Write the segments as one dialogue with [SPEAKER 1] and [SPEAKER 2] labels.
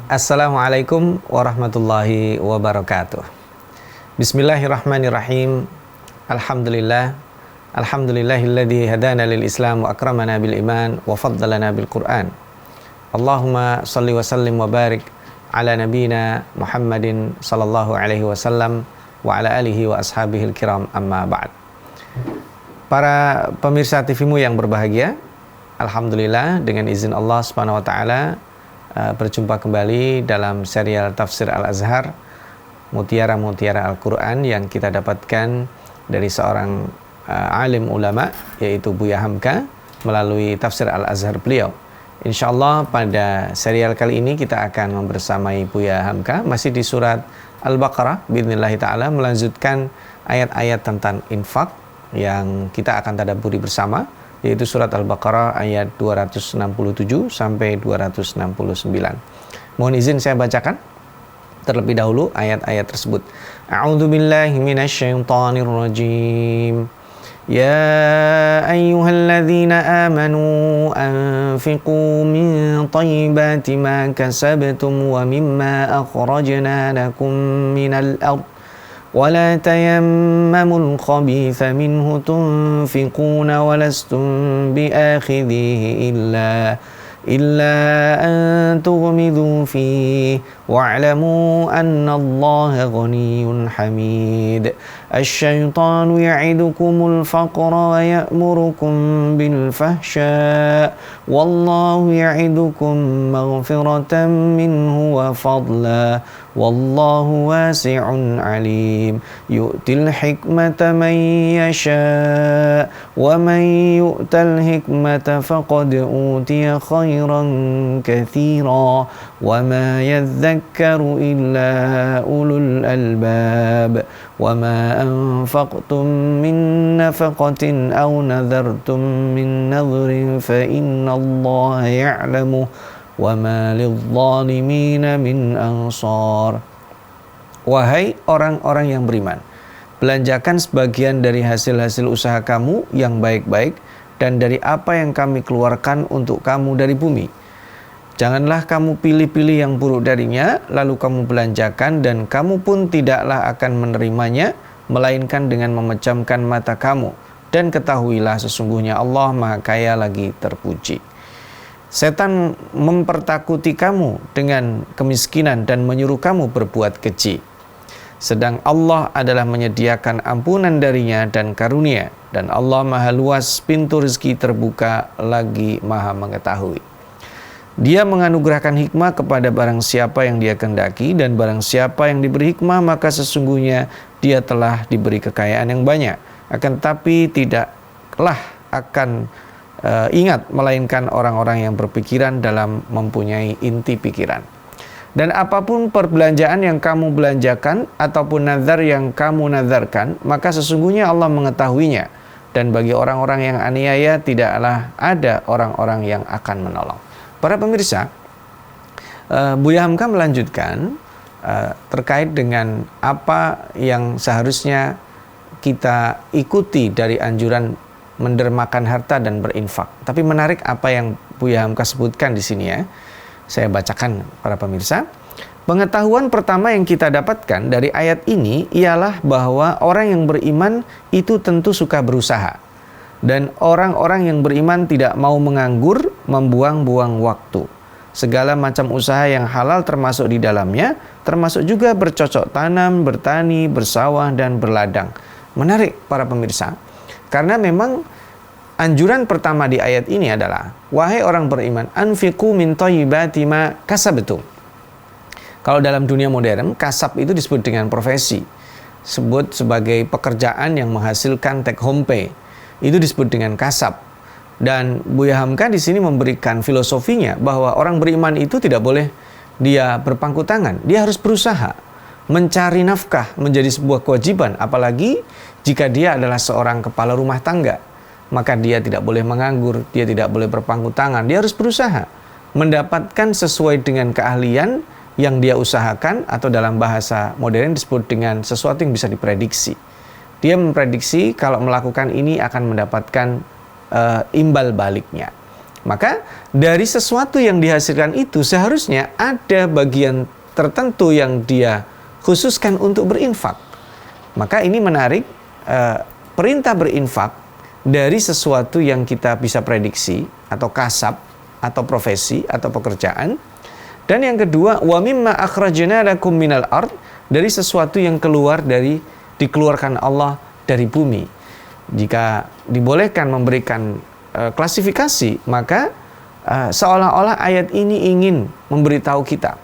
[SPEAKER 1] Assalamualaikum warahmatullahi wabarakatuh. Bismillahirrahmanirrahim. Alhamdulillahilladzi hadana lil Islam wa akramana bil iman wa faddalana bil Qur'an. Allahumma salli wa sallim wa barik ala nabiyyina Muhammadin sallallahu alaihi wasallam wa ala alihi wa ashabihil kiram, amma ba'd. Para pemirsa TV-mu yang berbahagia, alhamdulillah dengan izin Allah Subhanahu wa taala berjumpa kembali dalam serial Tafsir Al-Azhar, mutiara-mutiara Al-Quran yang kita dapatkan dari seorang alim ulama, yaitu Buya Hamka, melalui Tafsir Al-Azhar beliau. InsyaAllah pada serial kali ini kita akan membersamai Buya Hamka masih di surat Al-Baqarah biidznillah ta'ala, melanjutkan ayat-ayat tentang infak yang kita akan tadabburi bersama, yaitu surat Al-Baqarah ayat 267 sampai 269. Mohon izin saya bacakan terlebih dahulu ayat-ayat tersebut. A'udzubillahi minasyaitonir rajim. Ya ayyuhalladzina amanu anfiqu min thayyibati ma kasabtum wa mimma akhrajna lakum minal ardh ولا تيمموا الخبيث منه تنفقون ولستم بآخذيه إلا أن تغمضوا فيه واعلموا أن الله غني حميد الشيطان يعدكم الفقر ويأمركم بالفحشاء والله يعدكم مغفرة منه وفضلا والله واسع عليم يؤتي الحكمة من يشاء ومن يؤت الحكمة فقد أوتي خيرا كثيرا وما يذكر إلا أولو الألباب وما أنفقتم من نفقة أو نذرتم من نذر فإن الله يعلمه وَمَا لِلظَّالِمِينَ مِنْ أَنصَارٍ. Wahai orang-orang yang beriman, belanjakan sebagian dari hasil-hasil usaha kamu yang baik-baik dan dari apa yang kami keluarkan untuk kamu dari bumi. Janganlah kamu pilih-pilih yang buruk darinya, lalu kamu belanjakan dan kamu pun tidaklah akan menerimanya, melainkan dengan memejamkan mata kamu. Dan ketahuilah sesungguhnya Allah Maha Kaya lagi terpuji. Setan mempertakuti kamu dengan kemiskinan dan menyuruh kamu berbuat keji. Sedang Allah adalah menyediakan ampunan darinya dan karunia. Dan Allah maha luas, pintu rezeki terbuka, lagi maha mengetahui. Dia menganugerahkan hikmah kepada barang siapa yang dia kehendaki, dan barang siapa yang diberi hikmah maka sesungguhnya dia telah diberi kekayaan yang banyak. Akan tetapi tidaklah akan ingat melainkan orang-orang yang berpikiran dalam mempunyai inti pikiran. Dan apapun perbelanjaan yang kamu belanjakan ataupun nazar yang kamu nazarkan, maka sesungguhnya Allah mengetahuinya. Dan bagi orang-orang yang aniaya tidaklah ada orang-orang yang akan menolong. Para pemirsa, Buya Hamka melanjutkan terkait dengan apa yang seharusnya kita ikuti dari anjuran mendermakan harta dan berinfak. Tapi menarik apa yang Buya Hamka sebutkan di sini ya. Saya bacakan para pemirsa. Pengetahuan pertama yang kita dapatkan dari ayat ini ialah bahwa orang yang beriman itu tentu suka berusaha. Dan orang-orang yang beriman tidak mau menganggur, membuang-buang waktu. Segala macam usaha yang halal termasuk di dalamnya, termasuk juga bercocok tanam, bertani, bersawah, dan berladang. Menarik para pemirsa. Karena memang anjuran pertama di ayat ini adalah, wahai orang beriman, anfiqu min thayyibati ma kasabtum. Kalau dalam dunia modern, kasab itu disebut dengan profesi, sebut sebagai pekerjaan yang menghasilkan take home pay. Itu disebut dengan kasab. Dan Buya Hamka di sini memberikan filosofinya bahwa orang beriman itu tidak boleh dia berpangku tangan, dia harus berusaha. Mencari nafkah menjadi sebuah kewajiban, apalagi jika dia adalah seorang kepala rumah tangga, maka dia tidak boleh menganggur, dia tidak boleh berpangku tangan, dia harus berusaha mendapatkan sesuai dengan keahlian yang dia usahakan, atau dalam bahasa modern disebut dengan sesuatu yang bisa diprediksi. Dia memprediksi kalau melakukan ini akan mendapatkan imbal baliknya. Maka dari sesuatu yang dihasilkan itu seharusnya ada bagian tertentu yang dia khususkan untuk berinfak. Maka ini menarik, perintah berinfak dari sesuatu yang kita bisa prediksi atau kasab atau profesi atau pekerjaan. Dan yang kedua, wa mimma akhrajna lakum minal ard, dari sesuatu yang dikeluarkan Allah dari bumi. Jika dibolehkan memberikan klasifikasi, maka seolah-olah ayat ini ingin memberitahu kita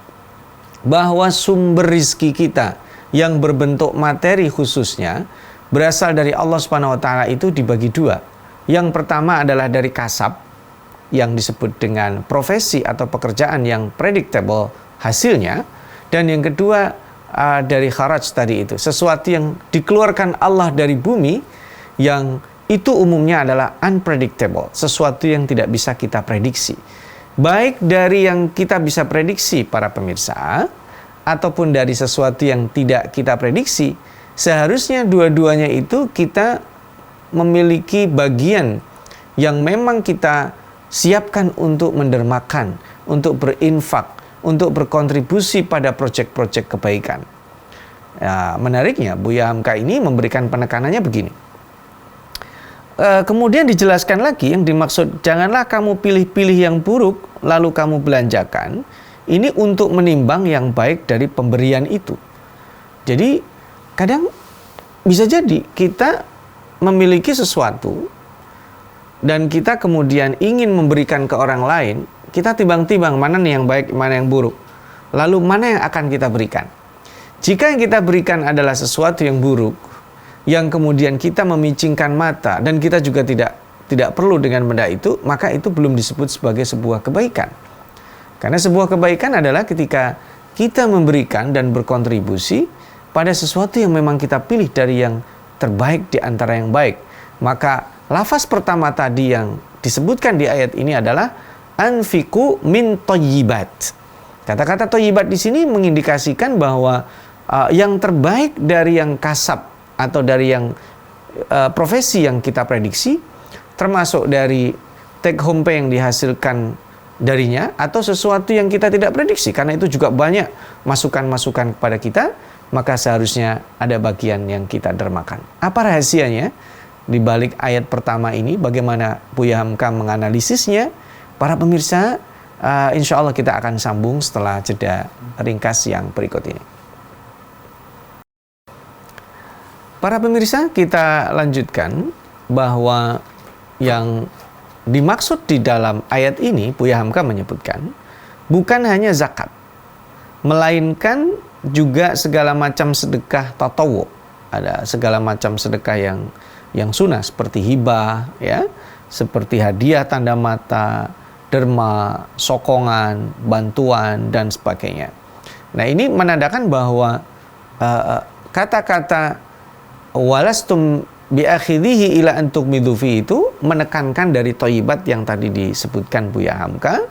[SPEAKER 1] bahwa sumber rizki kita yang berbentuk materi khususnya berasal dari Allah Subhanahu wa taala itu dibagi dua. Yang pertama adalah dari kasab yang disebut dengan profesi atau pekerjaan yang predictable hasilnya, dan yang kedua dari kharaj tadi itu, sesuatu yang dikeluarkan Allah dari bumi yang itu umumnya adalah unpredictable, sesuatu yang tidak bisa kita prediksi. Baik dari yang kita bisa prediksi para pemirsa, ataupun dari sesuatu yang tidak kita prediksi, seharusnya dua-duanya itu kita memiliki bagian yang memang kita siapkan untuk mendermakan, untuk berinfak, untuk berkontribusi pada proyek-proyek kebaikan. Ya, menariknya Buya Hamka ini memberikan penekanannya begini. Kemudian dijelaskan lagi yang dimaksud, janganlah kamu pilih-pilih yang buruk lalu kamu belanjakan. Ini untuk menimbang yang baik dari pemberian itu. Jadi kadang bisa jadi kita memiliki sesuatu dan kita kemudian ingin memberikan ke orang lain, kita timbang-timbang mana nih yang baik, mana yang buruk. Lalu mana yang akan kita berikan? Jika yang kita berikan adalah sesuatu yang buruk, yang kemudian kita memicingkan mata dan kita juga tidak perlu dengan benda itu, maka itu belum disebut sebagai sebuah kebaikan. Karena sebuah kebaikan adalah ketika kita memberikan dan berkontribusi pada sesuatu yang memang kita pilih dari yang terbaik di antara yang baik. Maka lafaz pertama tadi yang disebutkan di ayat ini adalah anfiqu min thayyibat. Kata-kata thayyibat di sini mengindikasikan bahwa yang terbaik dari yang kasab atau dari yang profesi yang kita prediksi, termasuk dari take home pay yang dihasilkan darinya, atau sesuatu yang kita tidak prediksi, karena itu juga banyak masukan-masukan kepada kita, maka seharusnya ada bagian yang kita dermakan. Apa rahasianya di balik ayat pertama ini? Bagaimana Buya Hamka menganalisisnya? Para pemirsa, insya Allah kita akan sambung setelah jeda ringkas yang berikut ini. Para pemirsa, kita lanjutkan bahwa yang dimaksud di dalam ayat ini, Buya Hamka menyebutkan, bukan hanya zakat, melainkan juga segala macam sedekah tatawu. Ada segala macam sedekah yang sunnah, seperti hibah, ya, seperti hadiah tanda mata, derma, sokongan, bantuan, dan sebagainya. Nah, ini menandakan bahwa kata-kata walastum biakhidhihi ila antuk midhufi itu menekankan dari thayyibat yang tadi disebutkan Buya Hamka.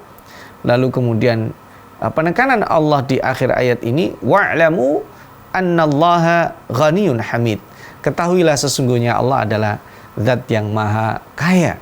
[SPEAKER 1] Lalu kemudian penekanan Allah di akhir ayat ini, wa'lamu annallaha ghaniyun hamid. Ketahuilah sesungguhnya Allah adalah zat yang maha kaya.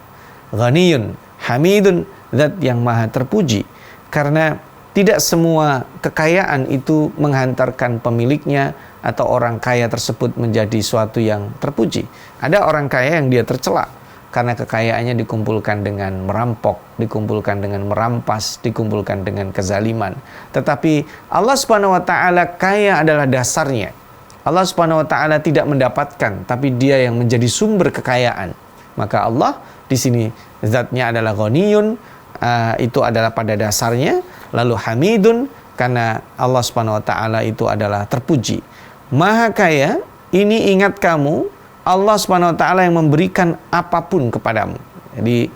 [SPEAKER 1] Ghaniyun hamidun, zat yang maha terpuji. Karena tidak semua kekayaan itu menghantarkan pemiliknya atau orang kaya tersebut menjadi suatu yang terpuji. Ada orang kaya yang dia tercela karena kekayaannya dikumpulkan dengan merampok, dikumpulkan dengan merampas, dikumpulkan dengan kezaliman. Tetapi Allah Subhanahu wa taala kaya adalah dasarnya. Allah Subhanahu wa taala tidak mendapatkan, tapi Dia yang menjadi sumber kekayaan. Maka Allah di sini zatnya adalah ghaniyun, itu adalah pada dasarnya, lalu hamidun karena Allah Subhanahu wa taala itu adalah terpuji. Maha kaya, ini ingat kamu, Allah Subhanahu wa taala yang memberikan apapun kepadamu. Jadi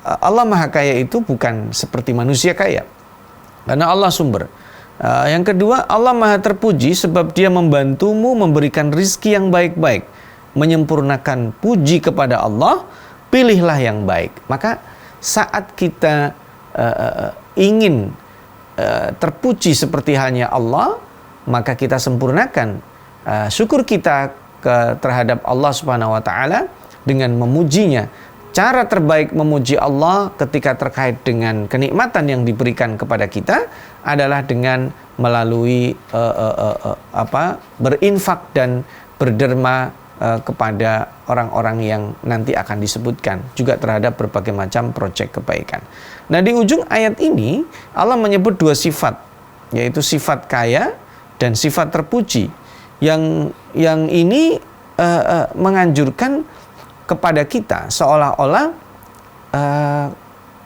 [SPEAKER 1] Allah Maha Kaya itu bukan seperti manusia kaya, karena Allah sumber. Yang kedua, Allah Maha Terpuji sebab Dia membantumu memberikan rizki yang baik-baik, menyempurnakan puji kepada Allah. Pilihlah yang baik. Maka saat kita ingin terpuji seperti halnya Allah, maka kita sempurnakan syukur kita terhadap Allah Subhanahu wa taala dengan memujinya, cara terbaik memuji Allah ketika terkait dengan kenikmatan yang diberikan kepada kita adalah dengan melalui berinfak dan berderma kepada orang-orang yang nanti akan disebutkan, juga terhadap berbagai macam proyek kebaikan. Nah, di ujung ayat ini Allah menyebut dua sifat, yaitu sifat kaya dan sifat terpuji, yang ini menganjurkan kepada kita seolah-olah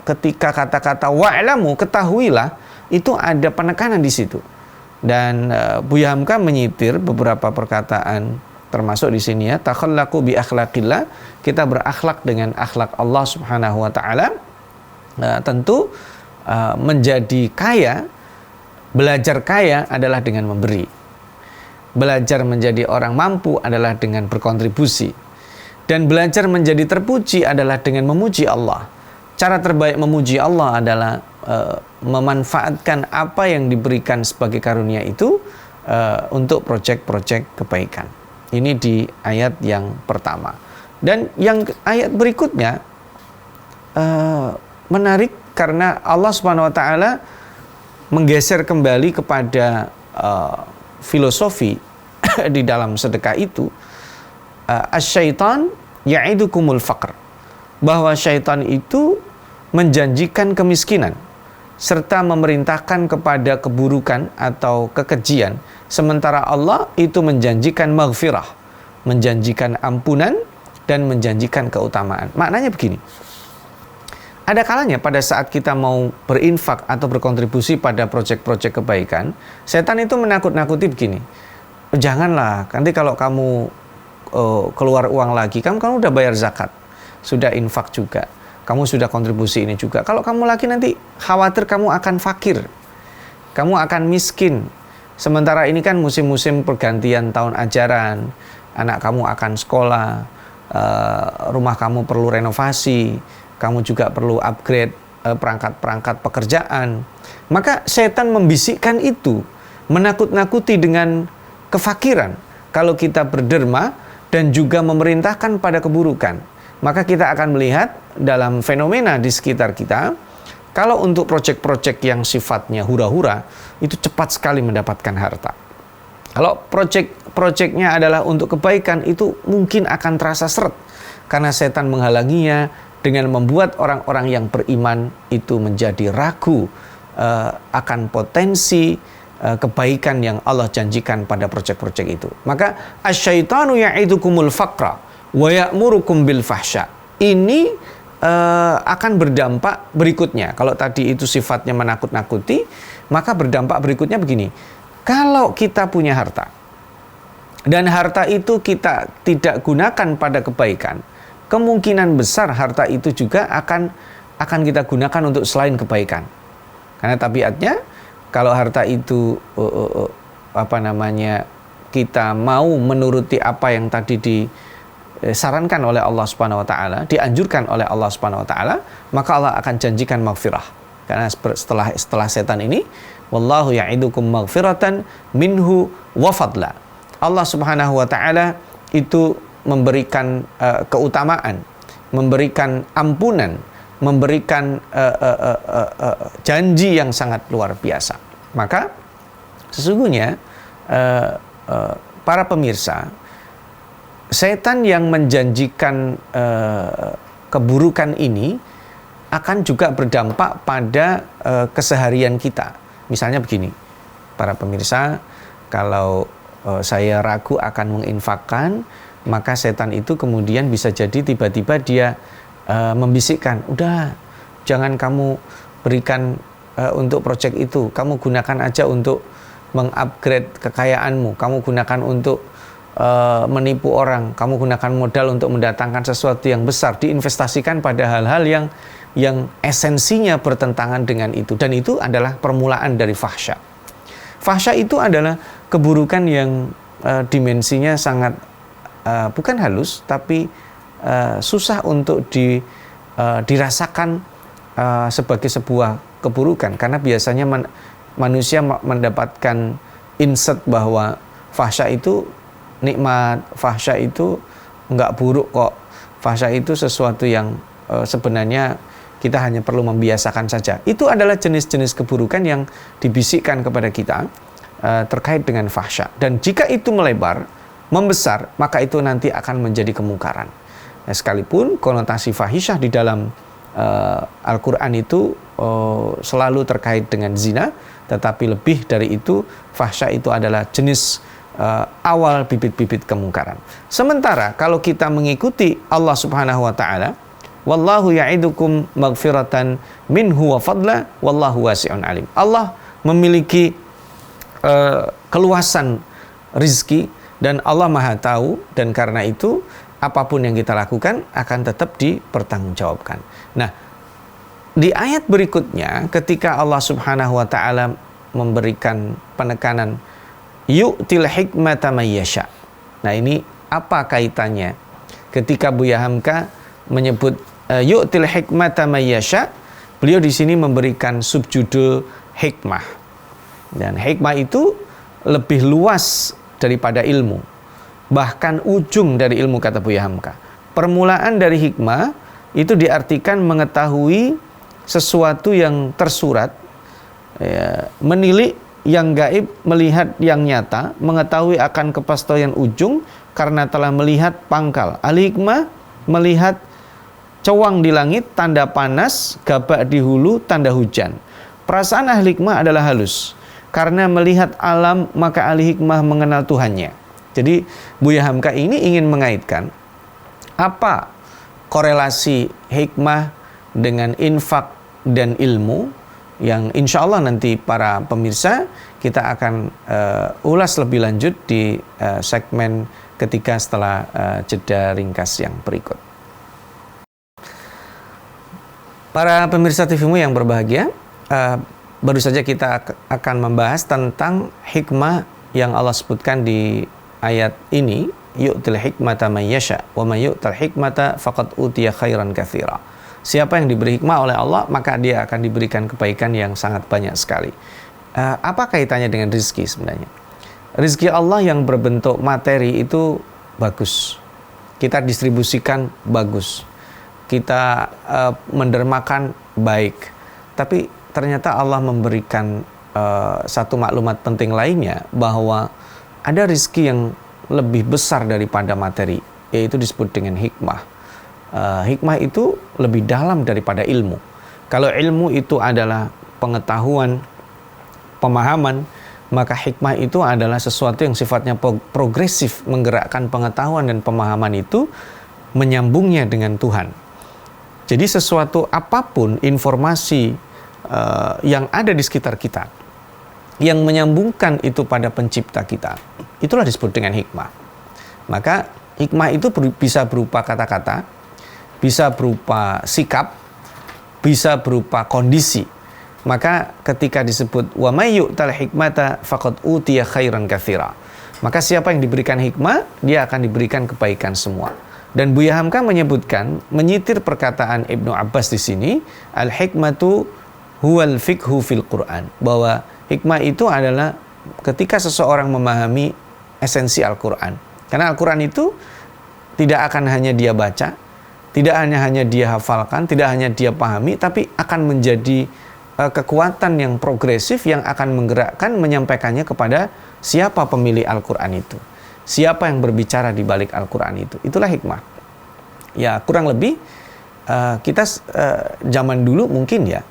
[SPEAKER 1] ketika kata-kata wa'lamu, ketahuilah, itu ada penekanan di situ. Dan Buya Hamka menyitir beberapa perkataan, termasuk di sini ya, takhallaqu bi akhlaqillah, kita berakhlak dengan akhlak Allah Subhanahu wa taala. Tentu menjadi kaya, belajar kaya adalah dengan memberi. Belajar menjadi orang mampu adalah dengan berkontribusi. Dan belajar menjadi terpuji adalah dengan memuji Allah. Cara terbaik memuji Allah adalah memanfaatkan apa yang diberikan sebagai karunia itu untuk proyek-proyek kebaikan. Ini di ayat yang pertama. Dan yang ayat berikutnya menarik karena Allah Subhanahu wa taala menggeser kembali kepada filosofi di dalam sedekah itu. Asyaitan ya'idukumul faqr, bahwa syaitan itu menjanjikan kemiskinan serta memerintahkan kepada keburukan atau kekejian, sementara Allah itu menjanjikan maghfirah, menjanjikan ampunan dan menjanjikan keutamaan. Maknanya begini, ada kalanya pada saat kita mau berinfak atau berkontribusi pada proyek-proyek kebaikan, setan itu menakut-nakuti begini, janganlah, nanti kalau kamu keluar uang lagi, kamu udah bayar zakat, sudah infak juga, kamu sudah kontribusi ini juga, kalau kamu lagi nanti khawatir kamu akan fakir, kamu akan miskin. Sementara ini kan musim-musim pergantian tahun ajaran, anak kamu akan sekolah, rumah kamu perlu renovasi, kamu juga perlu upgrade perangkat-perangkat pekerjaan. Maka setan membisikkan itu, menakut-nakuti dengan kefakiran. Kalau kita berderma dan juga memerintahkan pada keburukan, maka kita akan melihat dalam fenomena di sekitar kita, kalau untuk proyek-proyek yang sifatnya hura-hura, itu cepat sekali mendapatkan harta. Kalau proyek-proyeknya adalah untuk kebaikan, itu mungkin akan terasa seret, karena setan menghalanginya dengan membuat orang-orang yang beriman itu menjadi ragu akan potensi kebaikan yang Allah janjikan pada proyek-proyek itu. Maka asyaitanu ya'idukumul faqra wa ya'murukum bil fahsya. Ini akan berdampak berikutnya. Kalau tadi itu sifatnya menakut-nakuti, maka berdampak berikutnya begini. Kalau kita punya harta dan harta itu kita tidak gunakan pada kebaikan, kemungkinan besar harta itu juga akan kita gunakan untuk selain kebaikan. Karena tabiatnya kalau harta itu kita mau menuruti apa yang tadi disarankan oleh Allah Subhanahu wa taala, dianjurkan oleh Allah Subhanahu wa taala, maka Allah akan janjikan maghfirah. Karena setelah setan ini, wallahu ya'idukum maghfiratan minhu wa fadla. Allah Subhanahu wa taala itu memberikan keutamaan, memberikan ampunan, memberikan janji yang sangat luar biasa. Maka sesungguhnya para pemirsa, setan yang menjanjikan keburukan ini akan juga berdampak pada keseharian kita. Misalnya begini, para pemirsa, kalau saya ragu akan menginfakkan, maka setan itu kemudian bisa jadi tiba-tiba dia membisikkan, udah jangan kamu berikan untuk proyek itu, kamu gunakan aja untuk mengupgrade kekayaanmu, kamu gunakan untuk menipu orang, kamu gunakan modal untuk mendatangkan sesuatu yang besar, diinvestasikan pada hal-hal yang esensinya bertentangan dengan itu, dan itu adalah permulaan dari fahsya. Fahsya itu adalah keburukan yang dimensinya sangat bukan halus, tapi susah untuk dirasakan sebagai sebuah keburukan, karena biasanya manusia mendapatkan insight bahwa fahsya itu nikmat, fahsya itu enggak buruk kok, fahsya itu sesuatu yang sebenarnya kita hanya perlu membiasakan saja. Itu adalah jenis-jenis keburukan yang dibisikkan kepada kita terkait dengan fahsya. Dan jika itu melebar, membesar, maka itu nanti akan menjadi kemungkaran. Nah, sekalipun konotasi fahisyah di dalam Al-Quran itu selalu terkait dengan zina, tetapi lebih dari itu, fahsya itu adalah jenis awal bibit-bibit kemungkaran. Sementara kalau kita mengikuti Allah Subhanahu wa taala, wallahu ya'idukum maghfiratan minhu wa fadla wallahu wasi'un alim. Allah memiliki keluasan rizki dan Allah Maha tahu, dan karena itu apapun yang kita lakukan akan tetap dipertanggungjawabkan. Nah, di ayat berikutnya ketika Allah Subhanahu wa taala memberikan penekanan yu'til hikmata may yasha. Nah, ini apa kaitannya ketika Buya Hamka menyebut yu'til hikmata may yasha? Beliau di sini memberikan subjudul hikmah. Dan hikmah itu lebih luas daripada ilmu. Bahkan ujung dari ilmu, kata Buya Hamka. Permulaan dari hikmah itu diartikan mengetahui sesuatu yang tersurat, menilik yang gaib, melihat yang nyata, mengetahui akan kepastian ujung karena telah melihat pangkal. Al-hikmah melihat cowang di langit, tanda panas, gabak di hulu, tanda hujan. Perasaan ahli hikmah adalah halus. Karena melihat alam, maka ahli hikmah mengenal Tuhannya. Jadi Buya Hamka ini ingin mengaitkan apa korelasi hikmah dengan infak dan ilmu, yang insya Allah nanti para pemirsa kita akan ulas lebih lanjut di segmen ketiga setelah jeda ringkas yang berikut. Para pemirsa TVmu yang berbahagia, baru saja kita akan membahas tentang hikmah yang Allah sebutkan di ayat ini, yu'til hikmata may yasha wa may yu'tal hikmata faqad utiya khairan katsira. Siapa yang diberi hikmah oleh Allah, maka dia akan diberikan kebaikan yang sangat banyak sekali. Apa kaitannya dengan rizki sebenarnya? Rizki Allah yang berbentuk materi itu bagus. Kita distribusikan bagus. Kita mendermakan baik. Tapi ternyata Allah memberikan satu maklumat penting lainnya, bahwa ada rizki yang lebih besar daripada materi, yaitu disebut dengan hikmah. Hikmah itu lebih dalam daripada ilmu. Kalau ilmu itu adalah pengetahuan, pemahaman, maka hikmah itu adalah sesuatu yang sifatnya progresif, menggerakkan pengetahuan dan pemahaman itu menyambungnya dengan Tuhan. Jadi sesuatu apapun, informasi yang ada di sekitar kita, yang menyambungkan itu pada pencipta kita, itulah disebut dengan hikmah. Maka hikmah itu bisa berupa kata-kata, bisa berupa sikap, bisa berupa kondisi. Maka ketika disebut wa may yu'tal hikmata faqad utiya khairan katsira, maka siapa yang diberikan hikmah, dia akan diberikan kebaikan semua. Dan Buya Hamka menyebutkan, menyitir perkataan Ibnu Abbas di sini, al-hikmatu huwal fiqhu fil Quran, bahwa hikmah itu adalah ketika seseorang memahami esensi Al-Quran. Karena Al-Quran itu tidak akan hanya dia baca, tidak hanya dia hafalkan, tidak hanya dia pahami, tapi akan menjadi kekuatan yang progresif yang akan menggerakkan, menyampaikannya kepada siapa pemilik Al-Quran itu, siapa yang berbicara di balik Al-Quran itu. Itulah hikmah. Ya, kurang lebih kita zaman dulu mungkin ya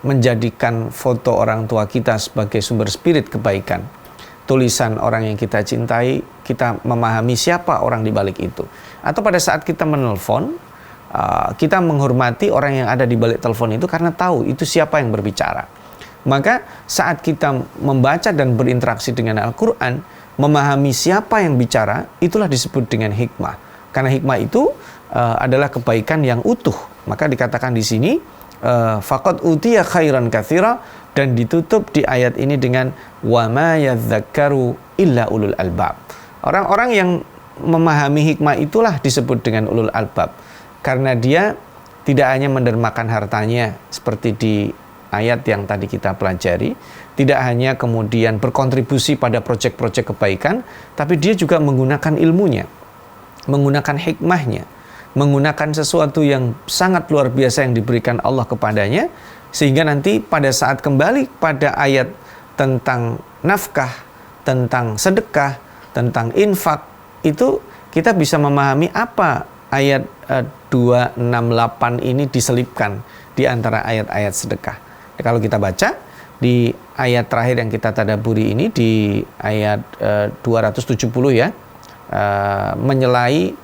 [SPEAKER 1] menjadikan foto orang tua kita sebagai sumber spirit kebaikan, tulisan orang yang kita cintai, kita memahami siapa orang di balik itu. Atau pada saat kita menelpon, kita menghormati orang yang ada di balik telepon itu karena tahu itu siapa yang berbicara. Maka saat kita membaca dan berinteraksi dengan Al-Quran, memahami siapa yang bicara, itulah disebut dengan hikmah. Karena hikmah itu adalah kebaikan yang utuh. Maka dikatakan di sini, faqad utiya khairan katsira, dan ditutup di ayat ini dengan wa ma yadzakkaru illa ulul albab. Orang-orang yang memahami hikmah itulah disebut dengan ulul albab, karena dia tidak hanya mendermakan hartanya seperti di ayat yang tadi kita pelajari, tidak hanya kemudian berkontribusi pada proyek-proyek kebaikan, tapi dia juga menggunakan ilmunya, menggunakan hikmahnya. menggunakan sesuatu yang sangat luar biasa yang diberikan Allah kepadanya, sehingga nanti pada saat kembali pada ayat tentang nafkah, tentang sedekah, tentang infak, itu kita bisa memahami apa ayat 268 ini diselipkan di antara ayat-ayat sedekah. Kalau kita baca di ayat terakhir yang kita tadabburi ini, di ayat 270 ya, menyelai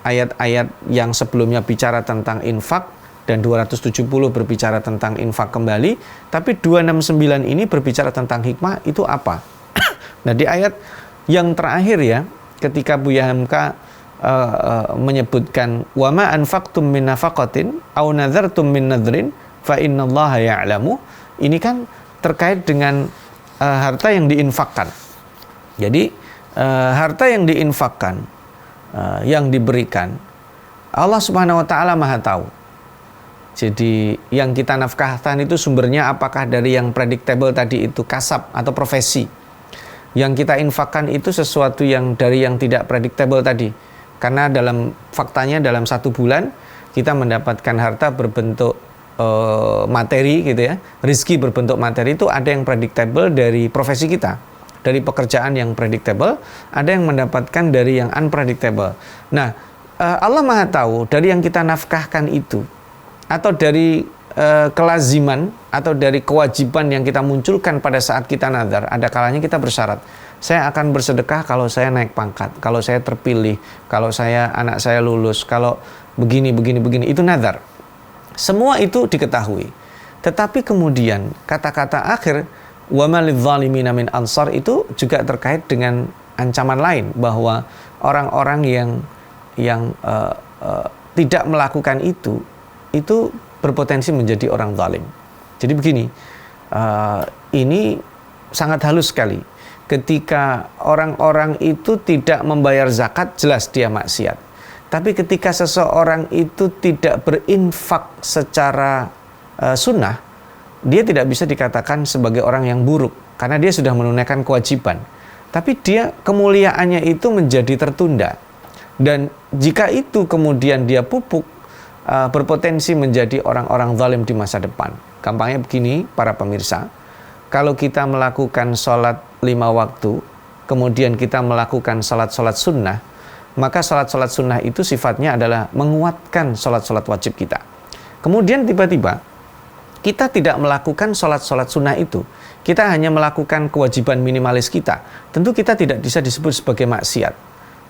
[SPEAKER 1] ayat-ayat yang sebelumnya bicara tentang infak dan 270 berbicara tentang infak kembali, tapi 269 ini berbicara tentang hikmah. Itu apa? Nah, di ayat yang terakhir ya, ketika Buya Hamka menyebutkan wa ma anfaqtum min nafaqatin aw nadhartum min nadrin fa innallaha ya'lamu, ini kan terkait dengan harta yang diinfakkan. Jadi harta yang diinfakkan, yang diberikan, Allah Subhanahu wa taala Maha tahu. Jadi yang kita nafkahkan itu sumbernya apakah dari yang predictable tadi itu kasab atau profesi. Yang kita infakkan itu sesuatu yang dari yang tidak predictable tadi. Karena dalam faktanya dalam 1 bulan kita mendapatkan harta berbentuk materi gitu ya, rizki berbentuk materi, itu ada yang predictable dari profesi kita, dari pekerjaan yang predictable, ada yang mendapatkan dari yang unpredictable. Nah, Allah Maha tahu dari yang kita nafkahkan itu, atau dari kelaziman atau dari kewajiban yang kita munculkan pada saat kita nazar. Ada kalanya kita bersyarat, saya akan bersedekah kalau saya naik pangkat, kalau saya terpilih, kalau anak saya lulus, kalau begini, itu nazar. Semua itu diketahui. Tetapi kemudian kata-kata akhir wa ma lidzalimina min ansar itu juga terkait dengan ancaman lain, bahwa orang-orang yang tidak melakukan itu berpotensi menjadi orang zalim. Jadi begini, ini sangat halus sekali. Ketika orang-orang itu tidak membayar zakat, jelas dia maksiat. Tapi ketika seseorang itu tidak berinfak secara sunnah, dia tidak bisa dikatakan sebagai orang yang buruk, karena dia sudah menunaikan kewajiban. Tapi dia kemuliaannya itu menjadi tertunda. Dan jika itu kemudian dia pupuk, berpotensi menjadi orang-orang zalim di masa depan. Gampangnya begini para pemirsa, kalau kita melakukan sholat 5 waktu, kemudian kita melakukan sholat-sholat sunnah, maka sholat-sholat sunnah itu sifatnya adalah menguatkan sholat-sholat wajib kita. Kemudian tiba-tiba kita tidak melakukan sholat-sholat sunnah itu, kita hanya melakukan kewajiban minimalis kita, tentu kita tidak bisa disebut sebagai maksiat,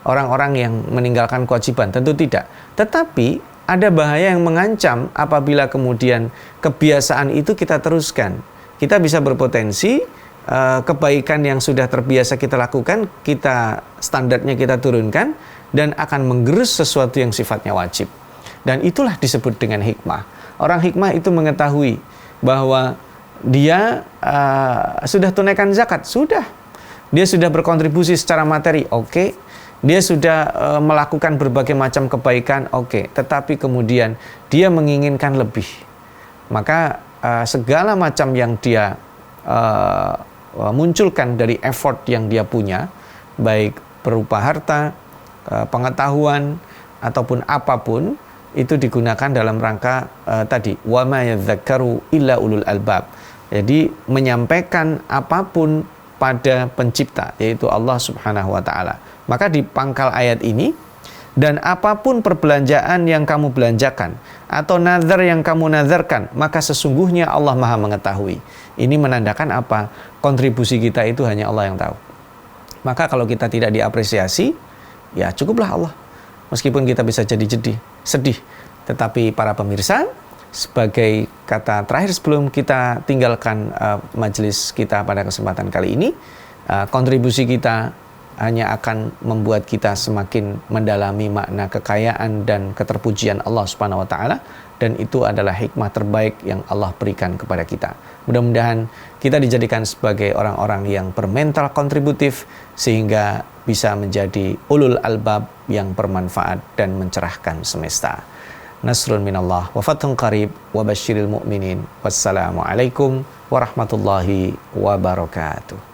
[SPEAKER 1] orang-orang yang meninggalkan kewajiban, tentu tidak. Tetapi ada bahaya yang mengancam apabila kemudian kebiasaan itu kita teruskan. Kita bisa berpotensi kebaikan yang sudah terbiasa kita lakukan, standarnya kita turunkan, dan akan menggerus sesuatu yang sifatnya wajib. Dan itulah disebut dengan hikmah. Orang hikmah itu mengetahui bahwa dia sudah tunaikan zakat, sudah. Dia sudah berkontribusi secara materi, oke. Dia sudah melakukan berbagai macam kebaikan, oke. Tetapi kemudian dia menginginkan lebih. Maka segala macam yang dia munculkan dari effort yang dia punya, baik berupa harta, pengetahuan, ataupun apapun, itu digunakan dalam rangka tadi wa ma yadzakkaru illa ulul albab. Jadi menyampaikan apapun pada pencipta, yaitu Allah Subhanahu wa taala. Maka di pangkal ayat ini, dan apapun perbelanjaan yang kamu belanjakan atau nazar yang kamu nazarkan, maka sesungguhnya Allah Maha mengetahui. Ini menandakan apa? Kontribusi kita itu hanya Allah yang tahu. Maka kalau kita tidak diapresiasi, ya cukuplah Allah. Meskipun kita bisa jadi sedih. Tetapi para pemirsa, sebagai kata terakhir sebelum kita tinggalkan majelis kita pada kesempatan kali ini, kontribusi kita hanya akan membuat kita semakin mendalami makna kekayaan dan keterpujian Allah Subhanahu wa taala, dan itu adalah hikmah terbaik yang Allah berikan kepada kita. Mudah-mudahan kita dijadikan sebagai orang-orang yang bermental kontributif sehingga bisa menjadi ulul albab yang bermanfaat dan mencerahkan semesta. Nasrun minallah wa fathun qarib wa basyiril mu'minin. Wassalamualaikum warahmatullahi wabarakatuh.